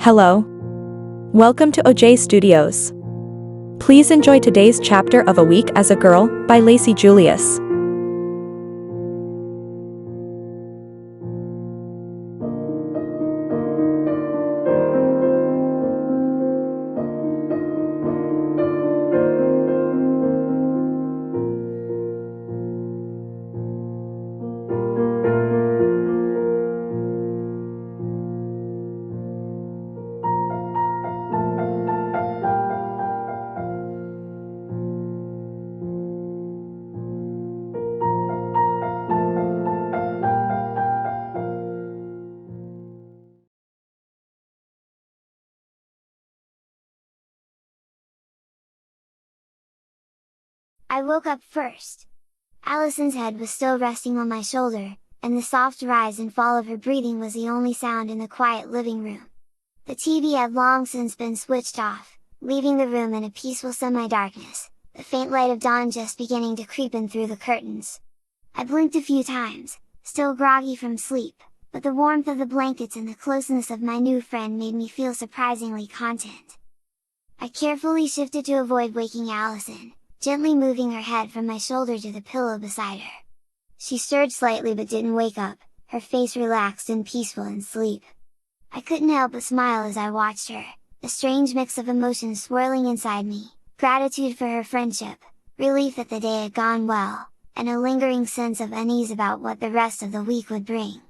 Hello. Welcome to OJ Studios. Please enjoy today's chapter of A Week as a Girl by Lacey Julius. I woke up first. Allison's head was still resting on my shoulder, and the soft rise and fall of her breathing was the only sound in the quiet living room. The TV had long since been switched off, leaving the room in a peaceful semi-darkness, the faint light of dawn just beginning to creep in through the curtains. I blinked a few times, still groggy from sleep, but the warmth of the blankets and the closeness of my new friend made me feel surprisingly content. I carefully shifted to avoid waking Allison, gently moving her head from my shoulder to the pillow beside her. She stirred slightly but didn't wake up, her face relaxed and peaceful in sleep. I couldn't help but smile as I watched her, a strange mix of emotions swirling inside me, gratitude for her friendship, relief that the day had gone well, and a lingering sense of unease about what the rest of the week would bring.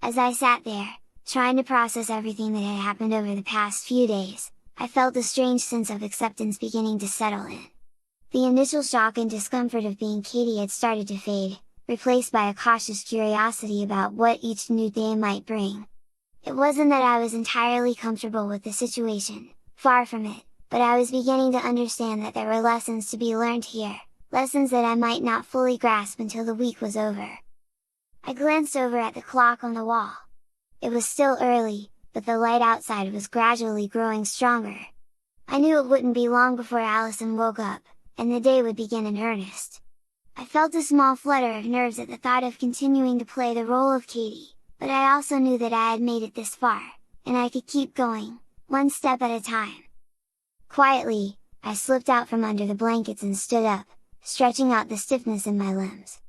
As I sat there, trying to process everything that had happened over the past few days, I felt a strange sense of acceptance beginning to settle in. The initial shock and discomfort of being Katie had started to fade, replaced by a cautious curiosity about what each new day might bring. It wasn't that I was entirely comfortable with the situation, far from it, but I was beginning to understand that there were lessons to be learned here, lessons that I might not fully grasp until the week was over. I glanced over at the clock on the wall. It was still early, but the light outside was gradually growing stronger. I knew it wouldn't be long before Allison woke up, and the day would begin in earnest. I felt a small flutter of nerves at the thought of continuing to play the role of Katie, but I also knew that I had made it this far, and I could keep going, one step at a time. Quietly, I slipped out from under the blankets and stood up, stretching out the stiffness in my limbs.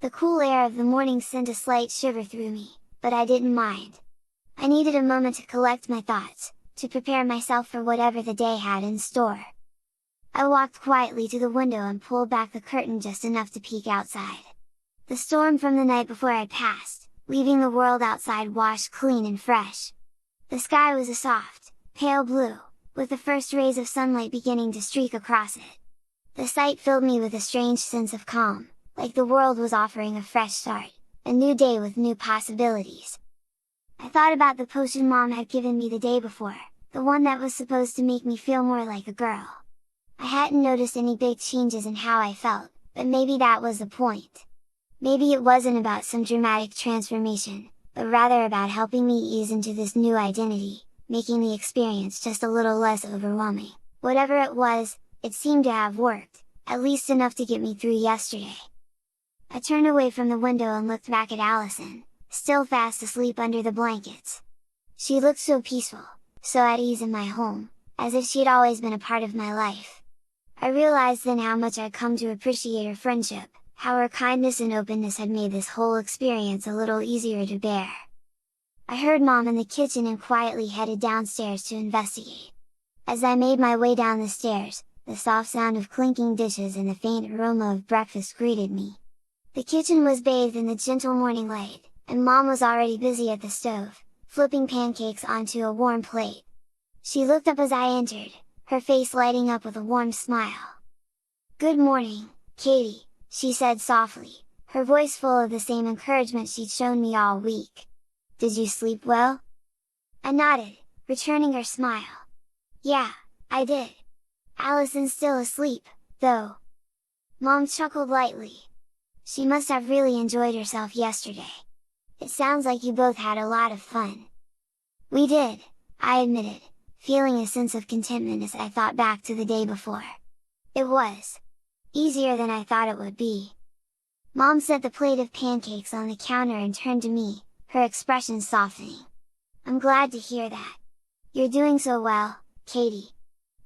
The cool air of the morning sent a slight shiver through me, but I didn't mind. I needed a moment to collect my thoughts, to prepare myself for whatever the day had in store. I walked quietly to the window and pulled back the curtain just enough to peek outside. The storm from the night before had passed, leaving the world outside washed clean and fresh. The sky was a soft, pale blue, with the first rays of sunlight beginning to streak across it. The sight filled me with a strange sense of calm, like the world was offering a fresh start, a new day with new possibilities. I thought about the potion Mom had given me the day before, the one that was supposed to make me feel more like a girl. I hadn't noticed any big changes in how I felt, but maybe that was the point. Maybe it wasn't about some dramatic transformation, but rather about helping me ease into this new identity, making the experience just a little less overwhelming. Whatever it was, it seemed to have worked, at least enough to get me through yesterday. I turned away from the window and looked back at Allison, still fast asleep under the blankets. She looked so peaceful, so at ease in my home, as if she'd always been a part of my life. I realized then how much I'd come to appreciate her friendship, how her kindness and openness had made this whole experience a little easier to bear. I heard Mom in the kitchen and quietly headed downstairs to investigate. As I made my way down the stairs, the soft sound of clinking dishes and the faint aroma of breakfast greeted me. The kitchen was bathed in the gentle morning light, and Mom was already busy at the stove, flipping pancakes onto a warm plate. She looked up as I entered, her face lighting up with a warm smile. "Good morning, Katie," she said softly, her voice full of the same encouragement she'd shown me all week. "Did you sleep well?" I nodded, returning her smile. "Yeah, I did. Allison's still asleep, though." Mom chuckled lightly. "She must have really enjoyed herself yesterday. It sounds like you both had a lot of fun." "We did," I admitted, feeling a sense of contentment as I thought back to the day before. It was easier than I thought it would be. Mom set the plate of pancakes on the counter and turned to me, her expression softening. "I'm glad to hear that. You're doing so well, Katie.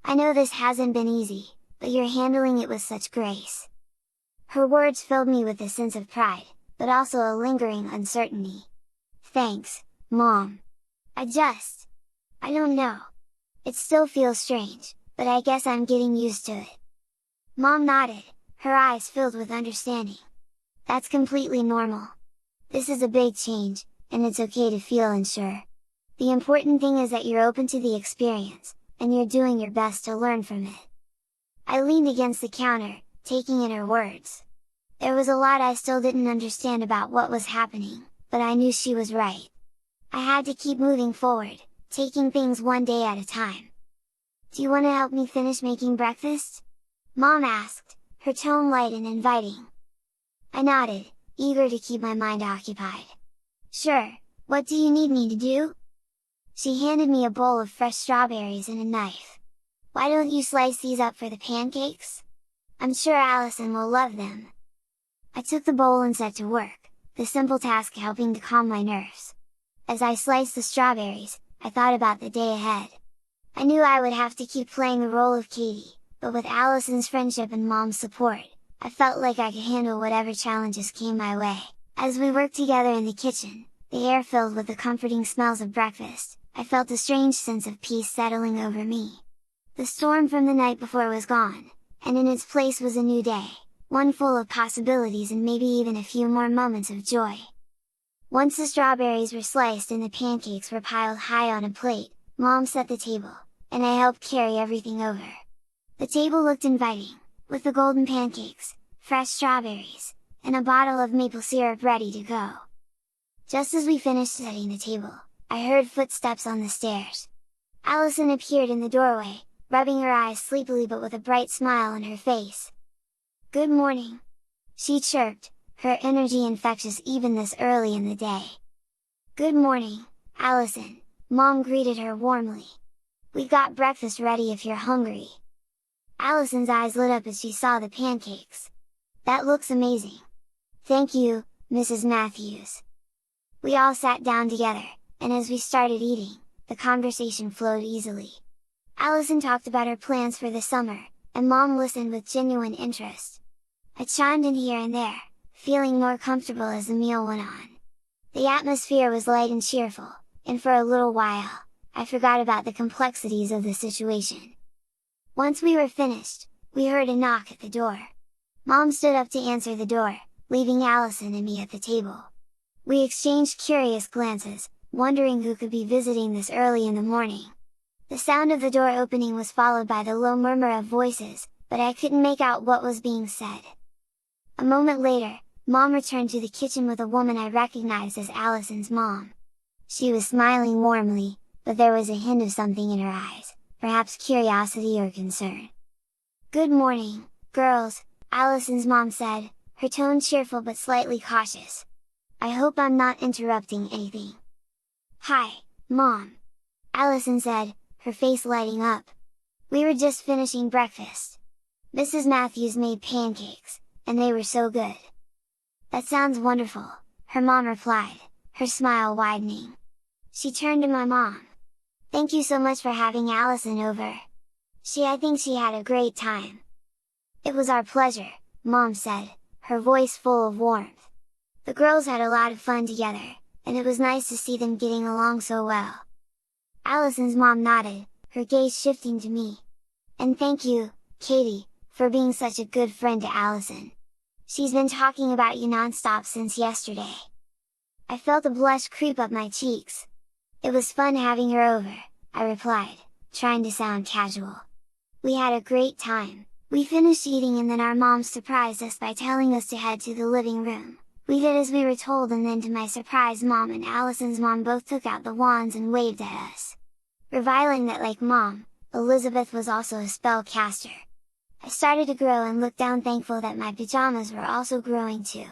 I know this hasn't been easy, but you're handling it with such grace. Her words filled me with a sense of pride, but also a lingering uncertainty. Thanks, Mom. I don't know. It still feels strange, but I guess I'm getting used to it. Mom nodded, her eyes filled with understanding. That's completely normal. This is a big change, and it's okay to feel unsure. The important thing is that you're open to the experience, and you're doing your best to learn from it. I leaned against the counter, taking in her words. There was a lot I still didn't understand about what was happening, but I knew she was right. I had to keep moving forward, taking things one day at a time. Do you want to help me finish making breakfast? Mom asked, her tone light and inviting. I nodded, eager to keep my mind occupied. Sure, what do you need me to do? She handed me a bowl of fresh strawberries and a knife. Why don't you slice these up for the pancakes? I'm sure Allison will love them. I took the bowl and set to work, the simple task helping to calm my nerves. As I sliced the strawberries, I thought about the day ahead. I knew I would have to keep playing the role of Katie, but with Allison's friendship and Mom's support, I felt like I could handle whatever challenges came my way. As we worked together in the kitchen, the air filled with the comforting smells of breakfast, I felt a strange sense of peace settling over me. The storm from the night before was gone, and in its place was a new day, one full of possibilities and maybe even a few more moments of joy. Once the strawberries were sliced and the pancakes were piled high on a plate, Mom set the table, and I helped carry everything over. The table looked inviting, with the golden pancakes, fresh strawberries, and a bottle of maple syrup ready to go. Just as we finished setting the table, I heard footsteps on the stairs. Allison appeared in the doorway, rubbing her eyes sleepily but with a bright smile on her face. Good morning! She chirped, her energy infectious even this early in the day. Good morning, Allison, Mom greeted her warmly. We got breakfast ready if you're hungry. Allison's eyes lit up as she saw the pancakes. That looks amazing! Thank you, Mrs. Matthews. We all sat down together, and as we started eating, the conversation flowed easily. Allison talked about her plans for the summer, and Mom listened with genuine interest. I chimed in here and there, feeling more comfortable as the meal went on. The atmosphere was light and cheerful, and for a little while, I forgot about the complexities of the situation. Once we were finished, we heard a knock at the door. Mom stood up to answer the door, leaving Allison and me at the table. We exchanged curious glances, wondering who could be visiting this early in the morning. The sound of the door opening was followed by the low murmur of voices, but I couldn't make out what was being said. A moment later, Mom returned to the kitchen with a woman I recognized as Allison's mom. She was smiling warmly, but there was a hint of something in her eyes, perhaps curiosity or concern. Good morning, girls, Allison's mom said, her tone cheerful but slightly cautious. I hope I'm not interrupting anything. Hi, Mom! Allison said, her face lighting up. We were just finishing breakfast. Mrs. Matthews made pancakes, and they were so good. That sounds wonderful, her mom replied, her smile widening. She turned to my mom. Thank you so much for having Allison over. I think she had a great time. It was our pleasure, Mom said, her voice full of warmth. The girls had a lot of fun together, and it was nice to see them getting along so well. Allison's mom nodded, her gaze shifting to me. And thank you, Katie, for being such a good friend to Allison. She's been talking about you non-stop since yesterday. I felt a blush creep up my cheeks. It was fun having her over, I replied, trying to sound casual. We had a great time. We finished eating and then our mom surprised us by telling us to head to the living room. We did as we were told, and then to my surprise, Mom and Allison's mom both took out the wands and waved at us. Revealing that like Mom, Elizabeth was also a spellcaster. I started to grow and looked down, thankful that my pajamas were also growing too.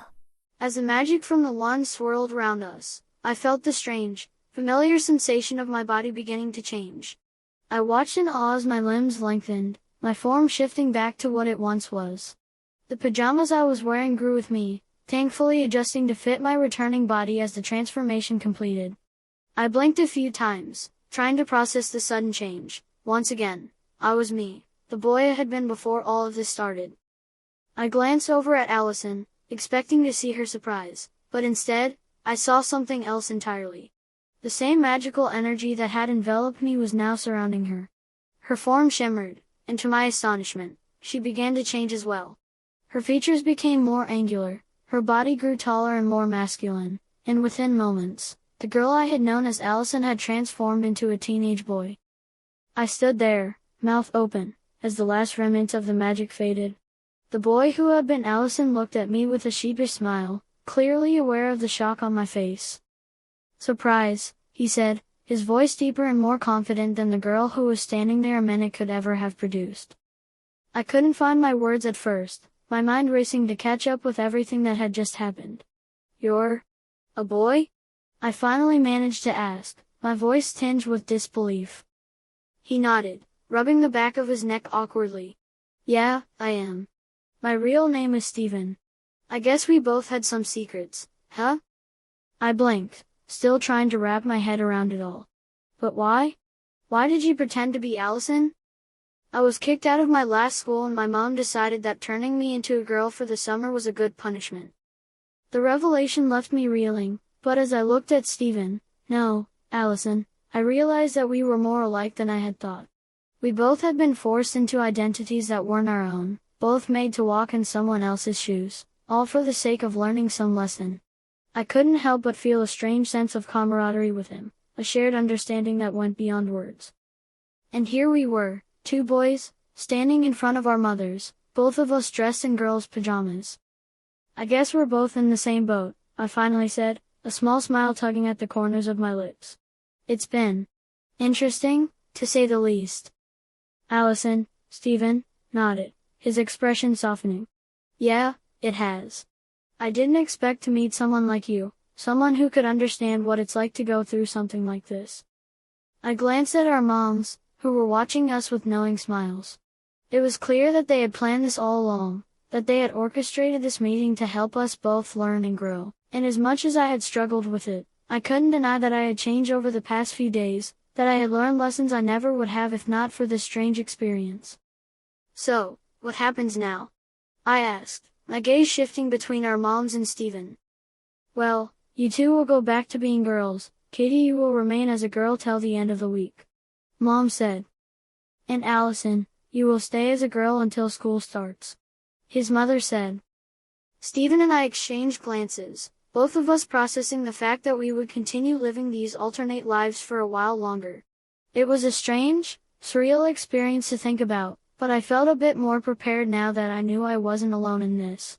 As the magic from the wand swirled round us, I felt the strange, familiar sensation of my body beginning to change. I watched in awe as my limbs lengthened, my form shifting back to what it once was. The pajamas I was wearing grew with me, thankfully adjusting to fit my returning body as the transformation completed. I blinked a few times, trying to process the sudden change. Once again, I was me, the boy I had been before all of this started. I glanced over at Allison, expecting to see her surprise, but instead, I saw something else entirely. The same magical energy that had enveloped me was now surrounding her. Her form shimmered, and to my astonishment, she began to change as well. Her features became more angular, her body grew taller and more masculine, and within moments, the girl I had known as Allison had transformed into a teenage boy. I stood there, mouth open, as the last remnants of the magic faded. The boy who had been Allison looked at me with a sheepish smile, clearly aware of the shock on my face. "Surprise," he said, his voice deeper and more confident than the girl who was standing there a minute could ever have produced. I couldn't find my words at first, my mind racing to catch up with everything that had just happened. "You're a boy?" I finally managed to ask, my voice tinged with disbelief. He nodded, rubbing the back of his neck awkwardly. "Yeah, I am. My real name is Steven. I guess we both had some secrets, huh?" I blinked, still trying to wrap my head around it all. "But why? Why did you pretend to be Allison?" "I was kicked out of my last school and my mom decided that turning me into a girl for the summer was a good punishment." The revelation left me reeling, but as I looked at Steven, no, Allison, I realized that we were more alike than I had thought. We both had been forced into identities that weren't our own, both made to walk in someone else's shoes, all for the sake of learning some lesson. I couldn't help but feel a strange sense of camaraderie with him, a shared understanding that went beyond words. And here we were, two boys, standing in front of our mothers, both of us dressed in girls' pajamas. "I guess we're both in the same boat," I finally said, a small smile tugging at the corners of my lips. "It's been interesting, to say the least." Steven nodded, his expression softening. "Yeah, it has. I didn't expect to meet someone like you, someone who could understand what it's like to go through something like this." I glanced at our moms, who were watching us with knowing smiles. It was clear that they had planned this all along, that they had orchestrated this meeting to help us both learn and grow, and as much as I had struggled with it, I couldn't deny that I had changed over the past few days, that I had learned lessons I never would have if not for this strange experience. "So, what happens now?" I asked, my gaze shifting between our moms and Steven. "Well, you two will go back to being girls, Katie you will remain as a girl till the end of the week," Mom said. "And Allison, you will stay as a girl until school starts," his mother said. Steven and I exchanged glances, both of us processing the fact that we would continue living these alternate lives for a while longer. It was a strange, surreal experience to think about, but I felt a bit more prepared now that I knew I wasn't alone in this.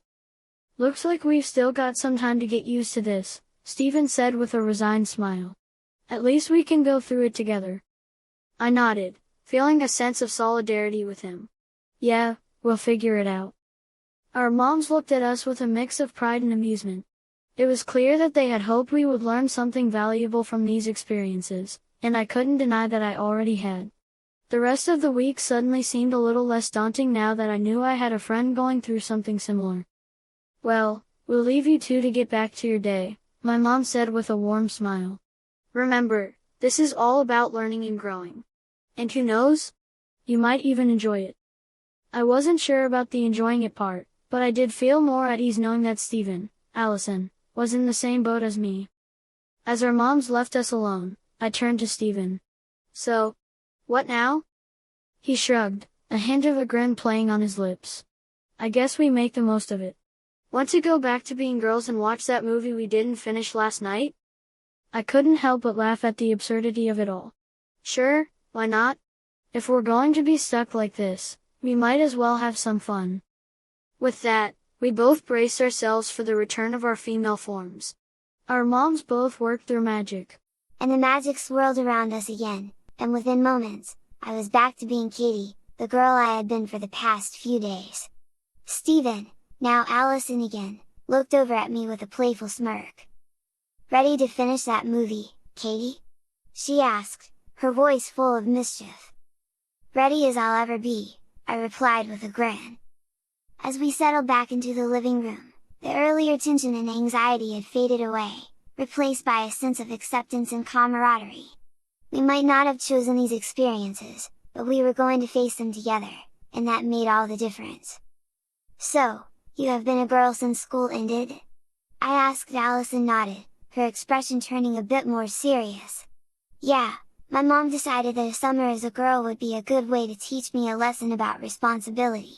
"Looks like we've still got some time to get used to this," Steven said with a resigned smile. "At least we can go through it together." I nodded, feeling a sense of solidarity with him. "Yeah, we'll figure it out." Our moms looked at us with a mix of pride and amusement. It was clear that they had hoped we would learn something valuable from these experiences, and I couldn't deny that I already had. The rest of the week suddenly seemed a little less daunting now that I knew I had a friend going through something similar. "Well, we'll leave you two to get back to your day," my mom said with a warm smile. "Remember, this is all about learning and growing. And who knows? You might even enjoy it." I wasn't sure about the enjoying it part, but I did feel more at ease knowing that Steven, Allison, was in the same boat as me. As our moms left us alone, I turned to Steven. "So, what now?" He shrugged, a hint of a grin playing on his lips. "I guess we make the most of it." "Want to go back to being girls and watch that movie we didn't finish last night?" I couldn't help but laugh at the absurdity of it all. "Sure, why not? If we're going to be stuck like this, we might as well have some fun." With that, we both braced ourselves for the return of our female forms. Our moms both worked through magic. And the magic swirled around us again, and within moments, I was back to being Katie, the girl I had been for the past few days. Steven, now Allison again, looked over at me with a playful smirk. "Ready to finish that movie, Katie?" she asked, her voice full of mischief. "Ready as I'll ever be," I replied with a grin. As we settled back into the living room, the earlier tension and anxiety had faded away, replaced by a sense of acceptance and camaraderie. We might not have chosen these experiences, but we were going to face them together, and that made all the difference. So, you have been a girl since school ended? I asked. Allison nodded, her expression turning a bit more serious. Yeah, my mom decided that a summer as a girl would be a good way to teach me a lesson about responsibility.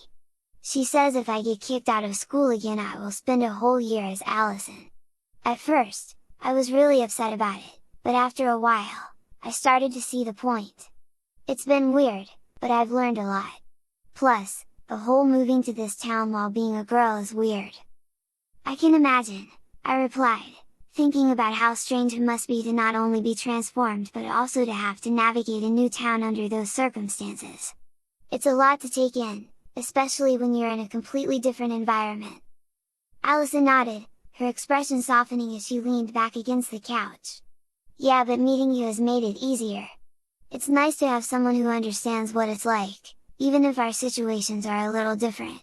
She says if I get kicked out of school again I will spend a whole year as Allison. At first, I was really upset about it, but after a while, I started to see the point. It's been weird, but I've learned a lot. Plus, the whole moving to this town while being a girl is weird. I can imagine, I replied, thinking about how strange it must be to not only be transformed but also to have to navigate a new town under those circumstances. It's a lot to take in, especially when you're in a completely different environment. Allison nodded, her expression softening as she leaned back against the couch. Yeah, but meeting you has made it easier. It's nice to have someone who understands what it's like, even if our situations are a little different.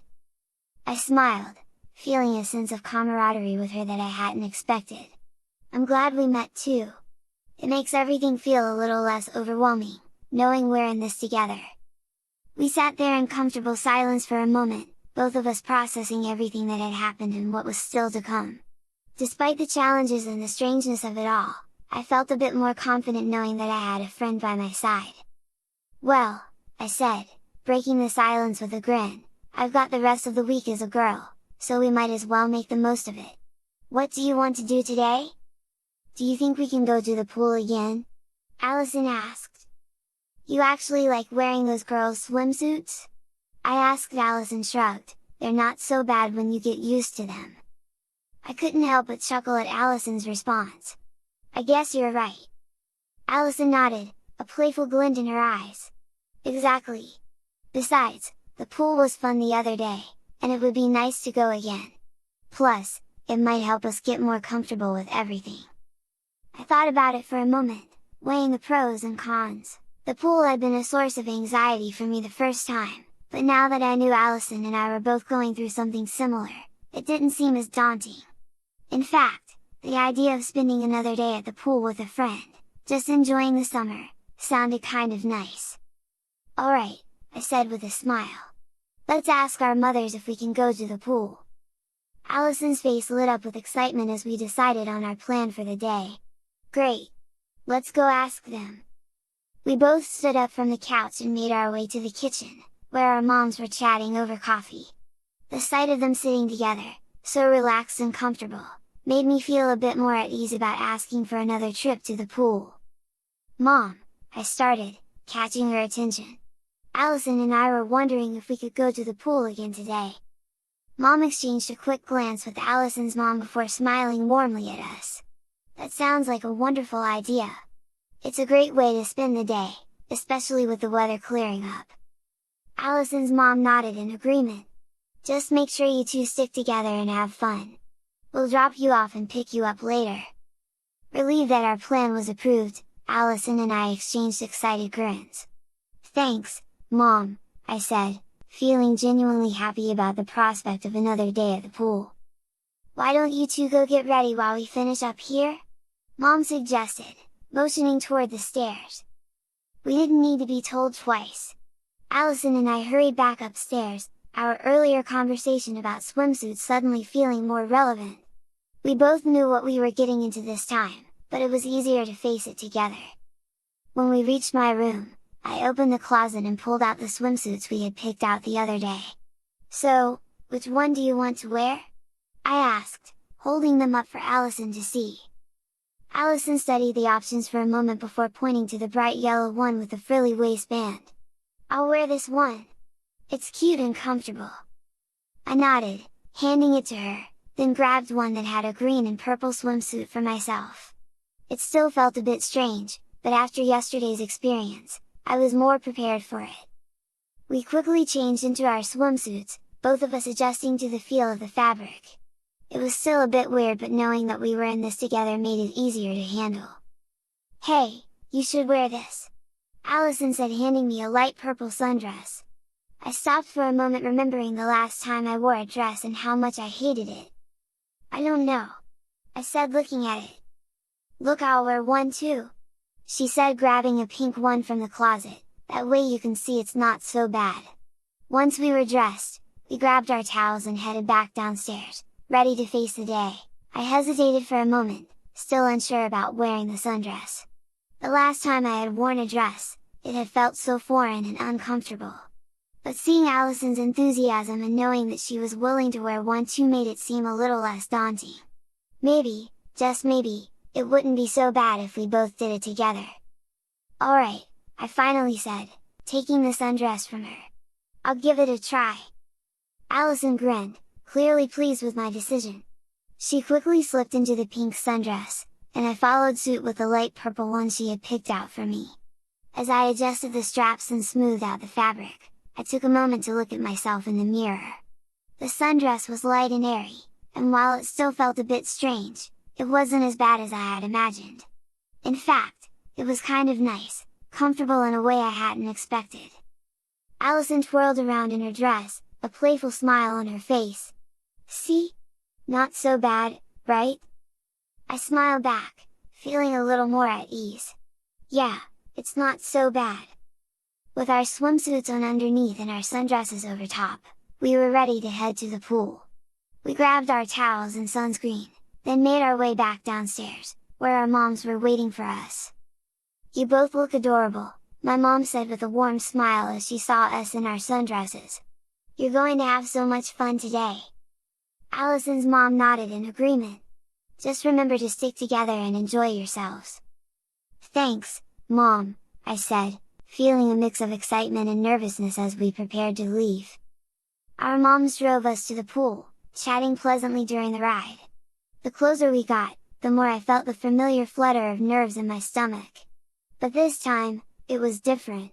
I smiled, feeling a sense of camaraderie with her that I hadn't expected. I'm glad we met too. It makes everything feel a little less overwhelming, knowing we're in this together. We sat there in comfortable silence for a moment, both of us processing everything that had happened and what was still to come. Despite the challenges and the strangeness of it all, I felt a bit more confident knowing that I had a friend by my side. Well, I said, breaking the silence with a grin, I've got the rest of the week as a girl, so we might as well make the most of it. What do you want to do today? Do you think we can go to the pool again? Allison asked. You actually like wearing those girls' swimsuits? I asked. Allison shrugged, they're not so bad when you get used to them. I couldn't help but chuckle at Allison's response. I guess you're right. Allison nodded, a playful glint in her eyes. Exactly. Besides, the pool was fun the other day, and it would be nice to go again. Plus, it might help us get more comfortable with everything. I thought about it for a moment, weighing the pros and cons. The pool had been a source of anxiety for me the first time, but now that I knew Allison and I were both going through something similar, it didn't seem as daunting. In fact, the idea of spending another day at the pool with a friend, just enjoying the summer, sounded kind of nice. Alright, I said with a smile. Let's ask our mothers if we can go to the pool. Allison's face lit up with excitement as we decided on our plan for the day. Great! Let's go ask them! We both stood up from the couch and made our way to the kitchen, where our moms were chatting over coffee. The sight of them sitting together, so relaxed and comfortable, made me feel a bit more at ease about asking for another trip to the pool. Mom, I started, catching her attention. Allison and I were wondering if we could go to the pool again today. Mom exchanged a quick glance with Allison's mom before smiling warmly at us. That sounds like a wonderful idea! It's a great way to spend the day, especially with the weather clearing up. Allison's mom nodded in agreement. Just make sure you two stick together and have fun. We'll drop you off and pick you up later. Relieved that our plan was approved, Allison and I exchanged excited grins. Thanks, Mom, I said, feeling genuinely happy about the prospect of another day at the pool. Why don't you two go get ready while we finish up here? Mom suggested, motioning toward the stairs. We didn't need to be told twice. Allison and I hurried back upstairs, our earlier conversation about swimsuits suddenly feeling more relevant. We both knew what we were getting into this time, but it was easier to face it together. When we reached my room, I opened the closet and pulled out the swimsuits we had picked out the other day. So, which one do you want to wear? I asked, holding them up for Allison to see. Allison studied the options for a moment before pointing to the bright yellow one with the frilly waistband. I'll wear this one! It's cute and comfortable! I nodded, handing it to her, then grabbed one that had a green and purple swimsuit for myself. It still felt a bit strange, but after yesterday's experience, I was more prepared for it. We quickly changed into our swimsuits, both of us adjusting to the feel of the fabric. It was still a bit weird, but knowing that we were in this together made it easier to handle. Hey, you should wear this! Allison said, handing me a light purple sundress. I stopped for a moment, remembering the last time I wore a dress and how much I hated it. I don't know, I said, looking at it. Look, I'll wear one too! she said, grabbing a pink one from the closet, "that way you can see it's not so bad." Once we were dressed, we grabbed our towels and headed back downstairs, ready to face the day. I hesitated for a moment, still unsure about wearing the sundress. The last time I had worn a dress, it had felt so foreign and uncomfortable. But seeing Allison's enthusiasm and knowing that she was willing to wear one too made it seem a little less daunting. Maybe, just maybe, it wouldn't be so bad if we both did it together. "Alright," I finally said, taking the sundress from her. "I'll give it a try." Allison grinned, clearly pleased with my decision. She quickly slipped into the pink sundress, and I followed suit with the light purple one she had picked out for me. As I adjusted the straps and smoothed out the fabric, I took a moment to look at myself in the mirror. The sundress was light and airy, and while it still felt a bit strange, it wasn't as bad as I had imagined. In fact, it was kind of nice, comfortable in a way I hadn't expected. Allison twirled around in her dress, a playful smile on her face. "See? Not so bad, right?" I smiled back, feeling a little more at ease. "Yeah, it's not so bad." With our swimsuits on underneath and our sundresses over top, we were ready to head to the pool. We grabbed our towels and sunscreen, then made our way back downstairs, where our moms were waiting for us. "You both look adorable," my mom said with a warm smile as she saw us in our sundresses. "You're going to have so much fun today." Allison's mom nodded in agreement. "Just remember to stick together and enjoy yourselves." "Thanks, Mom," I said, feeling a mix of excitement and nervousness as we prepared to leave. Our moms drove us to the pool, chatting pleasantly during the ride. The closer we got, the more I felt the familiar flutter of nerves in my stomach. But this time, it was different.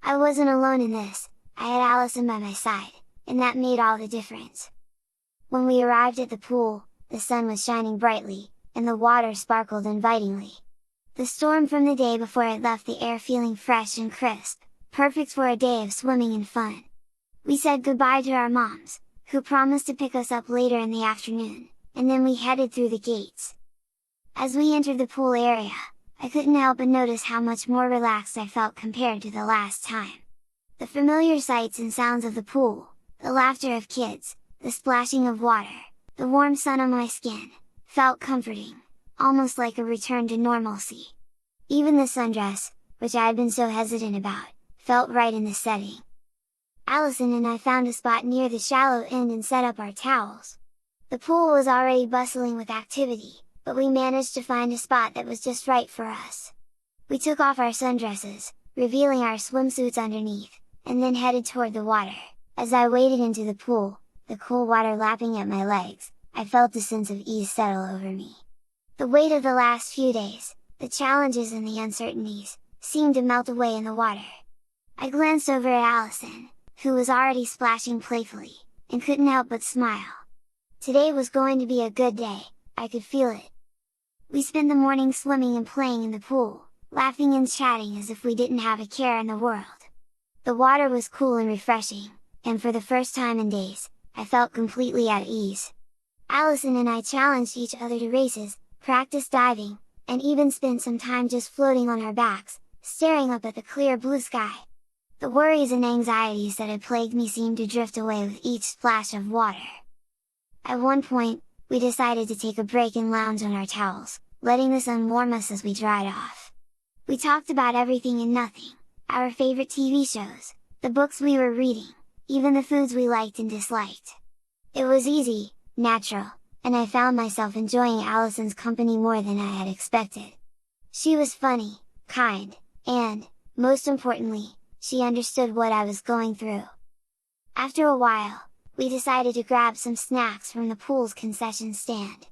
I wasn't alone in this, I had Allison by my side, and that made all the difference. When we arrived at the pool, the sun was shining brightly, and the water sparkled invitingly. The storm from the day before had left the air feeling fresh and crisp, perfect for a day of swimming and fun. We said goodbye to our moms, who promised to pick us up later in the afternoon, and then we headed through the gates. As we entered the pool area, I couldn't help but notice how much more relaxed I felt compared to the last time. The familiar sights and sounds of the pool, the laughter of kids, the splashing of water, the warm sun on my skin, felt comforting, almost like a return to normalcy. Even the sundress, which I had been so hesitant about, felt right in the setting. Allison and I found a spot near the shallow end and set up our towels. The pool was already bustling with activity, but we managed to find a spot that was just right for us. We took off our sundresses, revealing our swimsuits underneath, and then headed toward the water. As I waded into the pool, the cool water lapping at my legs, I felt a sense of ease settle over me. The weight of the last few days, the challenges and the uncertainties, seemed to melt away in the water. I glanced over at Allison, who was already splashing playfully, and couldn't help but smile. Today was going to be a good day, I could feel it. We spent the morning swimming and playing in the pool, laughing and chatting as if we didn't have a care in the world. The water was cool and refreshing, and for the first time in days, I felt completely at ease. Allison and I challenged each other to races, practiced diving, and even spent some time just floating on our backs, staring up at the clear blue sky. The worries and anxieties that had plagued me seemed to drift away with each splash of water. At one point, we decided to take a break and lounge on our towels, letting the sun warm us as we dried off. We talked about everything and nothing, our favorite TV shows, the books we were reading, even the foods we liked and disliked. It was easy, natural, and I found myself enjoying Allison's company more than I had expected. She was funny, kind, and, most importantly, she understood what I was going through. After a while, we decided to grab some snacks from the pool's concession stand.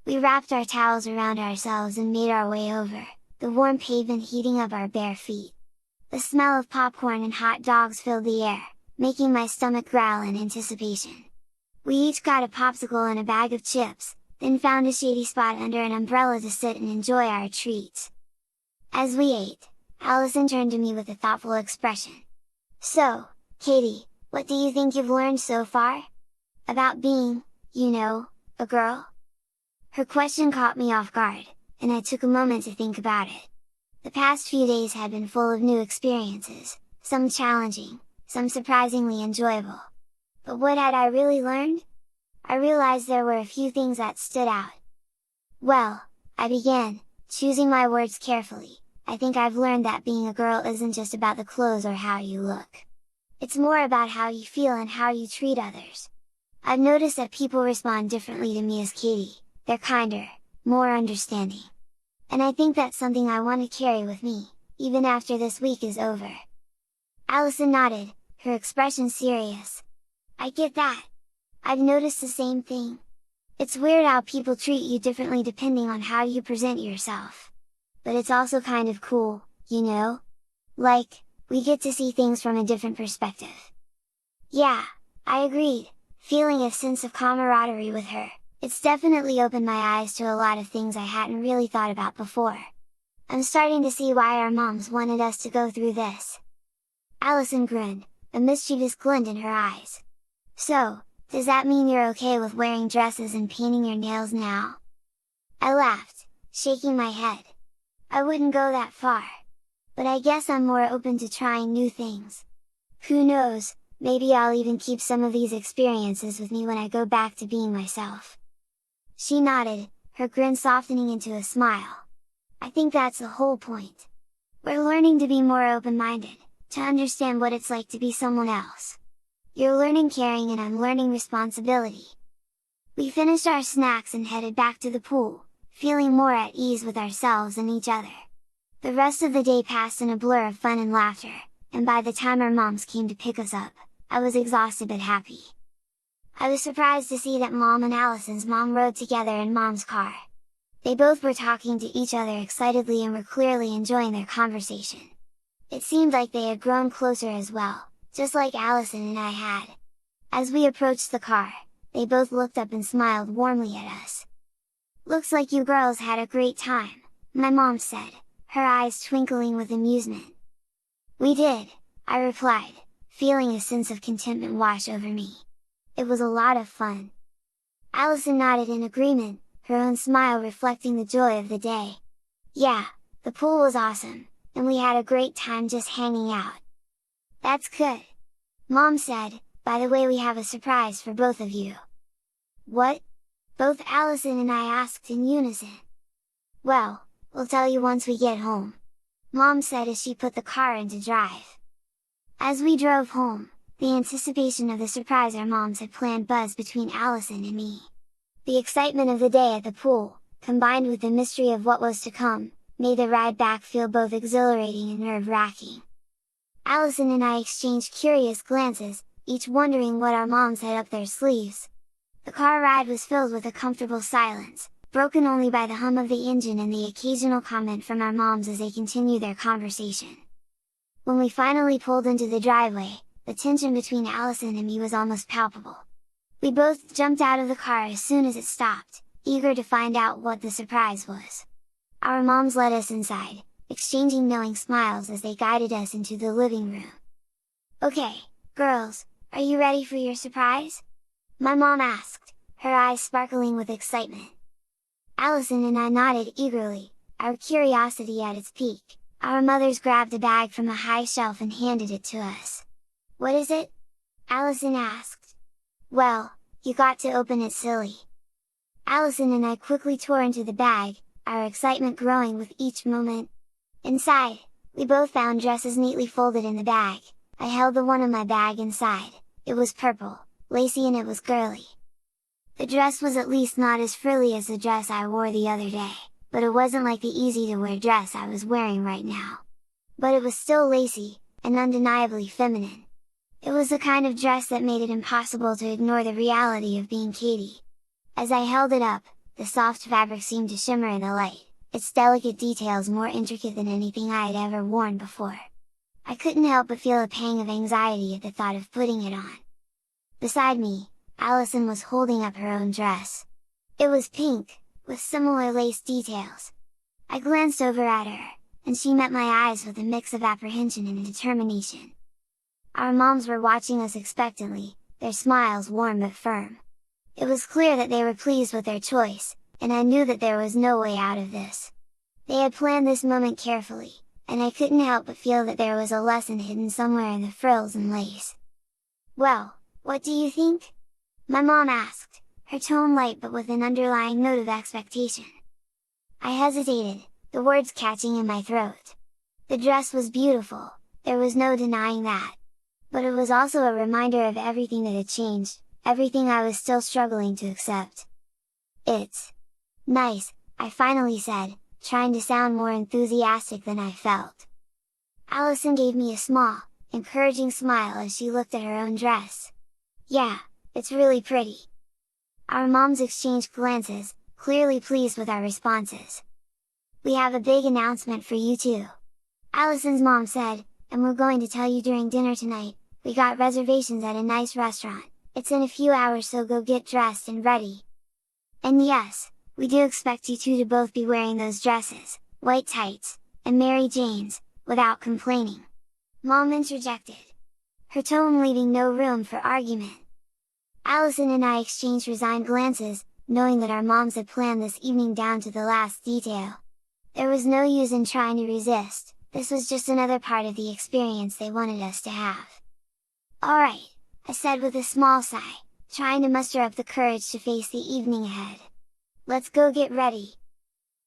We wrapped our towels around ourselves and made our way over, the warm pavement heating up our bare feet. The smell of popcorn and hot dogs filled the air, making my stomach growl in anticipation. We each got a popsicle and a bag of chips, then found a shady spot under an umbrella to sit and enjoy our treats. As we ate, Allison turned to me with a thoughtful expression. "So, Katie, what do you think you've learned so far? About being, a girl?" Her question caught me off guard, and I took a moment to think about it. The past few days had been full of new experiences, some challenging, some surprisingly enjoyable. But what had I really learned? I realized there were a few things that stood out. Well, I began, choosing my words carefully. I think I've learned that being a girl isn't just about the clothes or how you look. It's more about how you feel and how you treat others. I've noticed that people respond differently to me as Katie, they're kinder, more understanding. And I think that's something I want to carry with me, even after this week is over. Allison nodded, her expression serious. I get that! I've noticed the same thing. It's weird how people treat you differently depending on how you present yourself. But it's also kind of cool, you know? Like, we get to see things from a different perspective. Yeah, I agreed, feeling a sense of camaraderie with her. It's definitely opened my eyes to a lot of things I hadn't really thought about before. I'm starting to see why our moms wanted us to go through this. Allison grinned, a mischievous glint in her eyes. So, does that mean you're okay with wearing dresses and painting your nails now? I laughed, shaking my head. I wouldn't go that far. But I guess I'm more open to trying new things. Who knows, maybe I'll even keep some of these experiences with me when I go back to being myself. She nodded, her grin softening into a smile. I think that's the whole point. We're learning to be more open-minded, to understand what it's like to be someone else. You're learning caring and I'm learning responsibility. We finished our snacks and headed back to the pool, feeling more at ease with ourselves and each other. The rest of the day passed in a blur of fun and laughter, and by the time our moms came to pick us up, I was exhausted but happy. I was surprised to see that Mom and Allison's mom rode together in Mom's car. They both were talking to each other excitedly and were clearly enjoying their conversation. It seemed like they had grown closer as well, just like Allison and I had. As we approached the car, they both looked up and smiled warmly at us. Looks like you girls had a great time, my mom said, her eyes twinkling with amusement. We did, I replied, feeling a sense of contentment wash over me. It was a lot of fun. Allison nodded in agreement, her own smile reflecting the joy of the day. Yeah, the pool was awesome, and we had a great time just hanging out. That's good! Mom said, by the way, we have a surprise for both of you. What? Both Allison and I asked in unison. Well, we'll tell you once we get home, Mom said as she put the car into drive. As we drove home, the anticipation of the surprise our moms had planned buzzed between Allison and me. The excitement of the day at the pool, combined with the mystery of what was to come, made the ride back feel both exhilarating and nerve-wracking. Allison and I exchanged curious glances, each wondering what our moms had up their sleeves. The car ride was filled with a comfortable silence, broken only by the hum of the engine and the occasional comment from our moms as they continued their conversation. When we finally pulled into the driveway, the tension between Allison and me was almost palpable. We both jumped out of the car as soon as it stopped, eager to find out what the surprise was. Our moms led us inside, exchanging knowing smiles as they guided us into the living room. Okay, girls, are you ready for your surprise? My mom asked, her eyes sparkling with excitement. Allison and I nodded eagerly, our curiosity at its peak. Our mothers grabbed a bag from a high shelf and handed it to us. What is it? Allison asked. Well, you got to open it, silly. Allison and I quickly tore into the bag, our excitement growing with each moment. Inside, we both found dresses neatly folded in the bag. I held the one in my bag inside. It was purple, lacy, and it was girly. The dress was at least not as frilly as the dress I wore the other day, but it wasn't like the easy-to-wear dress I was wearing right now. But it was still lacy, and undeniably feminine. It was the kind of dress that made it impossible to ignore the reality of being Katie. As I held it up, the soft fabric seemed to shimmer in the light, its delicate details more intricate than anything I had ever worn before. I couldn't help but feel a pang of anxiety at the thought of putting it on. Beside me, Allison was holding up her own dress. It was pink, with similar lace details. I glanced over at her, and she met my eyes with a mix of apprehension and determination. Our moms were watching us expectantly, their smiles warm but firm. It was clear that they were pleased with their choice, and I knew that there was no way out of this. They had planned this moment carefully, and I couldn't help but feel that there was a lesson hidden somewhere in the frills and lace. "Well, what do you think?" my mom asked, her tone light but with an underlying note of expectation. I hesitated, the words catching in my throat. The dress was beautiful, there was no denying that. But it was also a reminder of everything that had changed, everything I was still struggling to accept. "It's nice," I finally said, trying to sound more enthusiastic than I felt. Allison gave me a small, encouraging smile as she looked at her own dress. "Yeah, it's really pretty." Our moms exchanged glances, clearly pleased with our responses. "We have a big announcement for you too," Allison's mom said, "and we're going to tell you during dinner tonight. We got reservations at a nice restaurant, it's in a few hours, so go get dressed and ready. And yes, we do expect you two to both be wearing those dresses, white tights, and Mary Janes, without complaining," Mom interjected, her tone leaving no room for argument. Allison and I exchanged resigned glances, knowing that our moms had planned this evening down to the last detail. There was no use in trying to resist, this was just another part of the experience they wanted us to have. "Alright," I said with a small sigh, trying to muster up the courage to face the evening ahead. "Let's go get ready."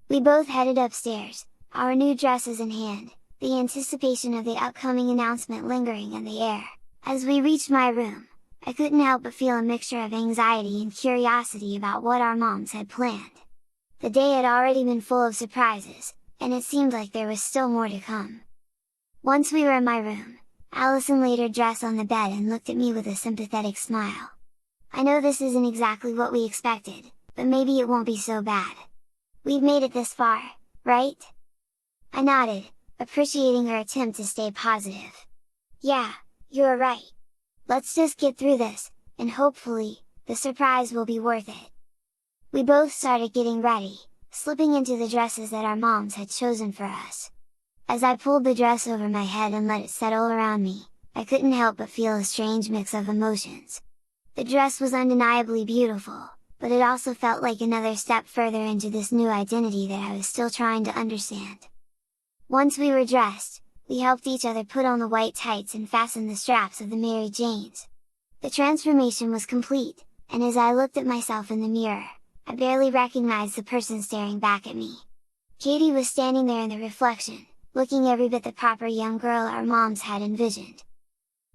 We both headed upstairs, our new dresses in hand, the anticipation of the upcoming announcement lingering in the air. As we reached my room, I couldn't help but feel a mixture of anxiety and curiosity about what our moms had planned. The day had already been full of surprises, and it seemed like there was still more to come. Once we were in my room, Allison laid her dress on the bed and looked at me with a sympathetic smile. "I know this isn't exactly what we expected, but maybe it won't be so bad. We've made it this far, right?" I nodded, appreciating her attempt to stay positive. "Yeah, you're right. Let's just get through this, and hopefully, the surprise will be worth it." We both started getting ready, slipping into the dresses that our moms had chosen for us. As I pulled the dress over my head and let it settle around me, I couldn't help but feel a strange mix of emotions. The dress was undeniably beautiful, but it also felt like another step further into this new identity that I was still trying to understand. Once we were dressed, we helped each other put on the white tights and fasten the straps of the Mary Janes. The transformation was complete, and as I looked at myself in the mirror, I barely recognized the person staring back at me. Katie was standing there in the reflection, looking every bit the proper young girl our moms had envisioned.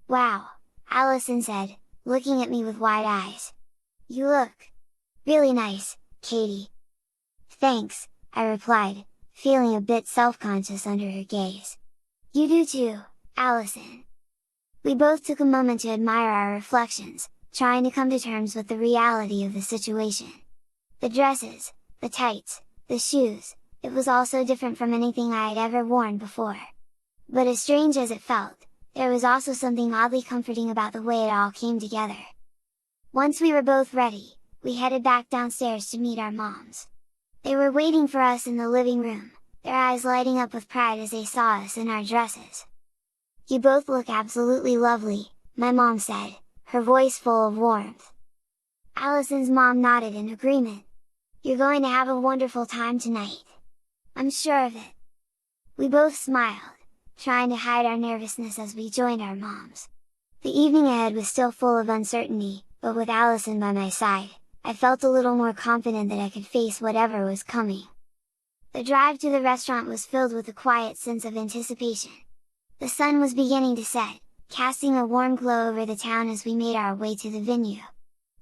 "Wow," Allison said, looking at me with wide eyes. "You look really nice, Katie." "Thanks," I replied, feeling a bit self-conscious under her gaze. "You do too, Allison." We both took a moment to admire our reflections, trying to come to terms with the reality of the situation. The dresses, the tights, the shoes, it was all so different from anything I had ever worn before. But as strange as it felt, there was also something oddly comforting about the way it all came together. Once we were both ready, we headed back downstairs to meet our moms. They were waiting for us in the living room, their eyes lighting up with pride as they saw us in our dresses. "You both look absolutely lovely," my mom said, her voice full of warmth. Allison's mom nodded in agreement. "You're going to have a wonderful time tonight. I'm sure of it." We both smiled, trying to hide our nervousness as we joined our moms. The evening ahead was still full of uncertainty, but with Allison by my side, I felt a little more confident that I could face whatever was coming. The drive to the restaurant was filled with a quiet sense of anticipation. The sun was beginning to set, casting a warm glow over the town as we made our way to the venue.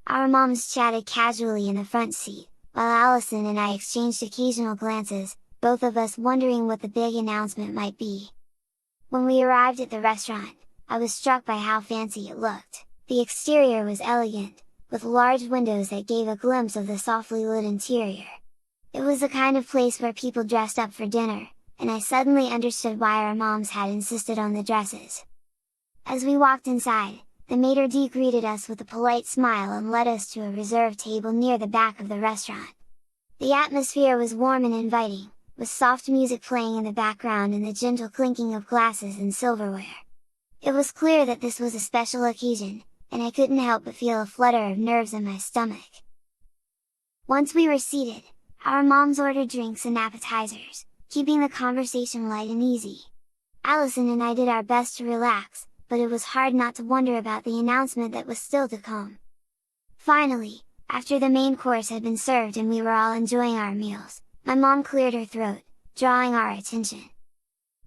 Our moms chatted casually in the front seat, while Allison and I exchanged occasional glances, both of us wondering what the big announcement might be. When we arrived at the restaurant, I was struck by how fancy it looked. The exterior was elegant, with large windows that gave a glimpse of the softly lit interior. It was the kind of place where people dressed up for dinner, and I suddenly understood why our moms had insisted on the dresses. As we walked inside, the maitre d' greeted us with a polite smile and led us to a reserved table near the back of the restaurant. The atmosphere was warm and inviting, with soft music playing in the background and the gentle clinking of glasses and silverware. It was clear that this was a special occasion, and I couldn't help but feel a flutter of nerves in my stomach. Once we were seated, our moms ordered drinks and appetizers, keeping the conversation light and easy. Allison and I did our best to relax, but it was hard not to wonder about the announcement that was still to come. Finally, after the main course had been served and we were all enjoying our meals, my mom cleared her throat, drawing our attention.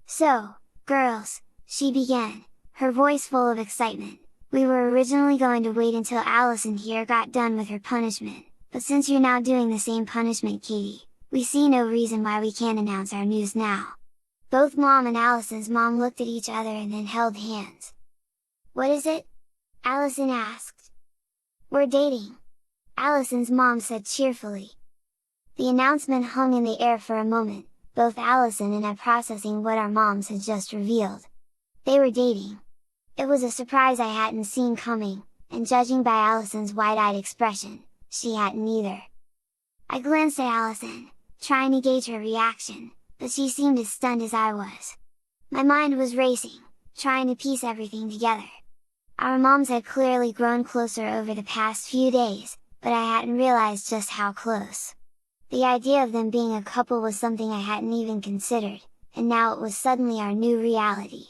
"So, girls," she began, her voice full of excitement, "we were originally going to wait until Allison here got done with her punishment, but since you're now doing the same punishment, Katie, we see no reason why we can't announce our news now." Both Mom and Allison's mom looked at each other and then held hands. "What is it?" Allison asked. "We're dating," Allison's mom said cheerfully. The announcement hung in the air for a moment, both Allison and I processing what our moms had just revealed. They were dating. It was a surprise I hadn't seen coming, and judging by Allison's wide-eyed expression, she hadn't either. I glanced at Allison, trying to gauge her reaction, but she seemed as stunned as I was. My mind was racing, trying to piece everything together. Our moms had clearly grown closer over the past few days, but I hadn't realized just how close. The idea of them being a couple was something I hadn't even considered, and now it was suddenly our new reality.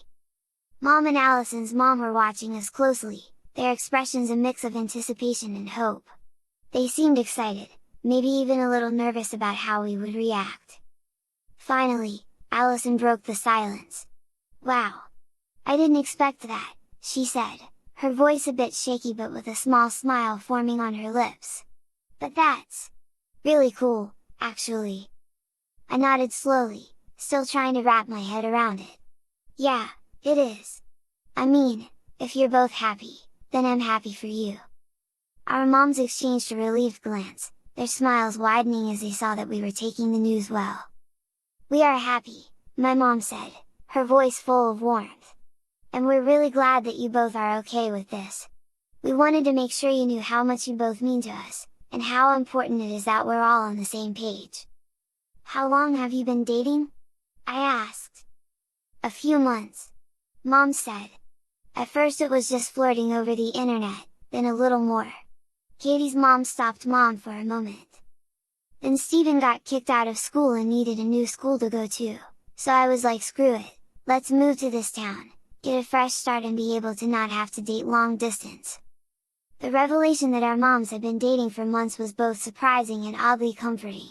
Mom and Allison's mom were watching us closely, their expressions a mix of anticipation and hope. They seemed excited, maybe even a little nervous about how we would react. Finally, Allison broke the silence. "Wow! I didn't expect that," she said, her voice a bit shaky but with a small smile forming on her lips. "But that's really cool, actually." I nodded slowly, still trying to wrap my head around it. "Yeah, it is. I mean, if you're both happy, then I'm happy for you." Our moms exchanged a relieved glance, their smiles widening as they saw that we were taking the news well. "We are happy," my mom said, her voice full of warmth. "And we're really glad that you both are okay with this. We wanted to make sure you knew how much you both mean to us, and how important it is that we're all on the same page." "How long have you been dating?" I asked. "A few months," Mom said. "At first it was just flirting over the internet, then a little more." Katie's mom stopped Mom for a moment. "Then Steven got kicked out of school and needed a new school to go to, so I was like, screw it, let's move to this town, get a fresh start and be able to not have to date long distance." The revelation that our moms had been dating for months was both surprising and oddly comforting.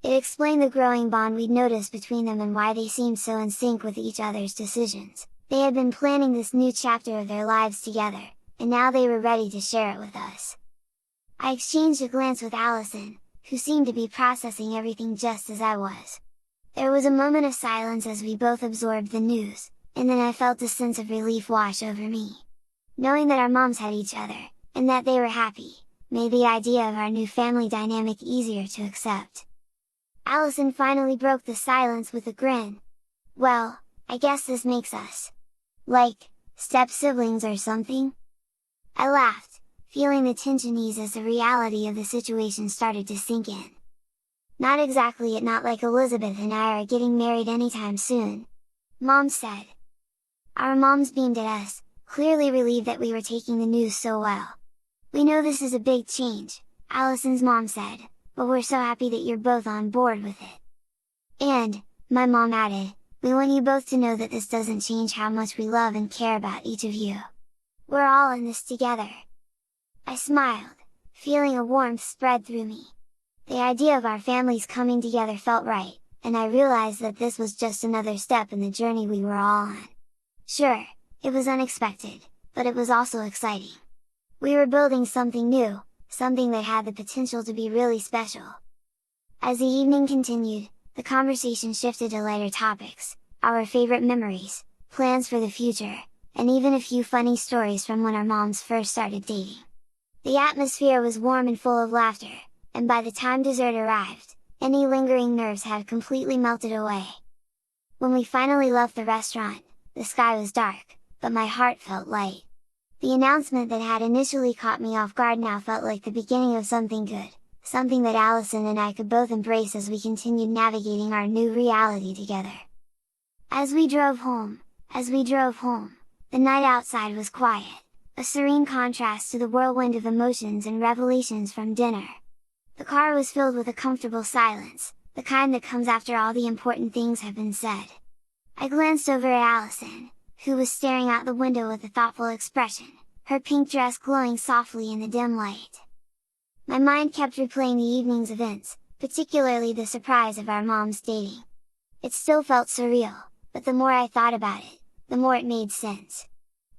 It explained the growing bond we'd noticed between them and why they seemed so in sync with each other's decisions. They had been planning this new chapter of their lives together, and now they were ready to share it with us. I exchanged a glance with Allison, who seemed to be processing everything just as I was. There was a moment of silence as we both absorbed the news, and then I felt a sense of relief wash over me. Knowing that our moms had each other, and that they were happy, made the idea of our new family dynamic easier to accept. Allison finally broke the silence with a grin. "Well, I guess this makes us like step-siblings or something?" I laughed, feeling the tension ease as the reality of the situation started to sink in. "Not exactly, not like Elizabeth and I are getting married anytime soon," Mom said. Our moms beamed at us, clearly relieved that we were taking the news so well. "We know this is a big change," Allison's mom said, "but we're so happy that you're both on board with it. And," my mom added, "we want you both to know that this doesn't change how much we love and care about each of you. We're all in this together." I smiled, feeling a warmth spread through me. The idea of our families coming together felt right, and I realized that this was just another step in the journey we were all on. Sure, it was unexpected, but it was also exciting. We were building something new, something that had the potential to be really special. As the evening continued, the conversation shifted to lighter topics, our favorite memories, plans for the future, and even a few funny stories from when our moms first started dating. The atmosphere was warm and full of laughter, and by the time dessert arrived, any lingering nerves had completely melted away. When we finally left the restaurant, the sky was dark, but my heart felt light. The announcement that had initially caught me off guard now felt like the beginning of something good, something that Allison and I could both embrace as we continued navigating our new reality together. As we drove home, the night outside was quiet, a serene contrast to the whirlwind of emotions and revelations from dinner. The car was filled with a comfortable silence, the kind that comes after all the important things have been said. I glanced over at Allison, who was staring out the window with a thoughtful expression, her pink dress glowing softly in the dim light. My mind kept replaying the evening's events, particularly the surprise of our moms dating. It still felt surreal, but the more I thought about it, the more it made sense.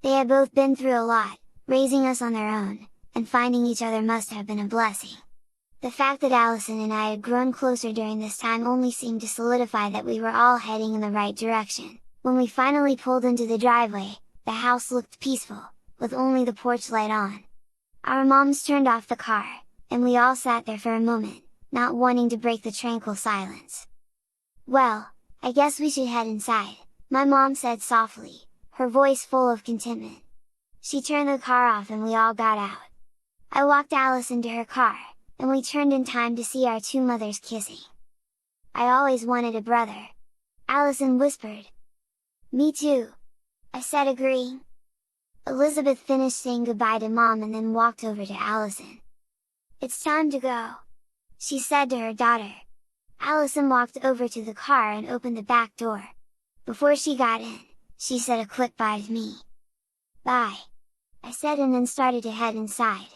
They had both been through a lot, raising us on their own, and finding each other must have been a blessing. The fact that Allison and I had grown closer during this time only seemed to solidify that we were all heading in the right direction. When we finally pulled into the driveway, the house looked peaceful, with only the porch light on. Our moms turned off the car, and we all sat there for a moment, not wanting to break the tranquil silence. "Well, I guess we should head inside," my mom said softly, her voice full of contentment. She turned the car off and we all got out. I walked Allison to her car, and we turned in time to see our two mothers kissing. "I always wanted a brother," Allison whispered. "Me too," I said, agreeing. Elizabeth finished saying goodbye to Mom and then walked over to Allison. "It's time to go," she said to her daughter. Allison walked over to the car and opened the back door. Before she got in, she said a quick bye to me. "Bye," I said, and then started to head inside.